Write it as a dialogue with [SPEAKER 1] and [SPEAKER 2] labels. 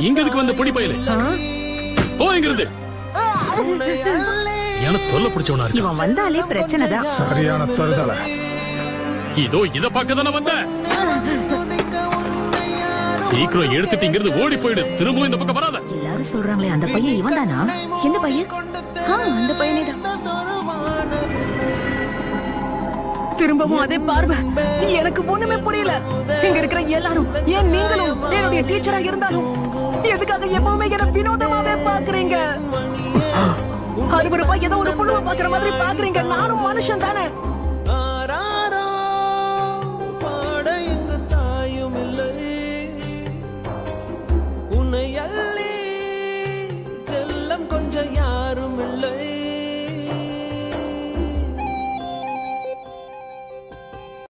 [SPEAKER 1] இங்க எதுக்கு வந்த பொடி பையல? போ இங்க இருந்து. எனக்கு தொல்லை பிடிச்சவனா இருக்கு.
[SPEAKER 2] இவன் வந்தாலே பிரச்சனை தான்.
[SPEAKER 3] சரியான தருதல.
[SPEAKER 1] இதோ இத பார்க்க தானே வந்த. சீக்கிரம் எடுத்துட்டீங்கிறது ஓடி போயிடு. திரும்பவும் இந்த பக்கம் வராத.
[SPEAKER 2] எல்லாரும் சொல்றாங்களே அந்த பையன் இவன் தானா? எந்த பையன்? அந்த பையனே தான். திரும்பவும் அதே பார்வை. எனக்கு ஒண்ணுமே புரியல. இங்க இருக்கிற எல்லாரும், ஏன் நீங்களும் என்னுடைய டீச்சரா இருந்தாலும் எதுக்காக எப்பவுமே என்ன வினோதமாவே பாக்குறீங்க? அறுவருப்பா ஏதோ ஒரு புழுவை பாக்குற மாதிரி பாக்குறீங்க. நானும் மனுஷன் தானே.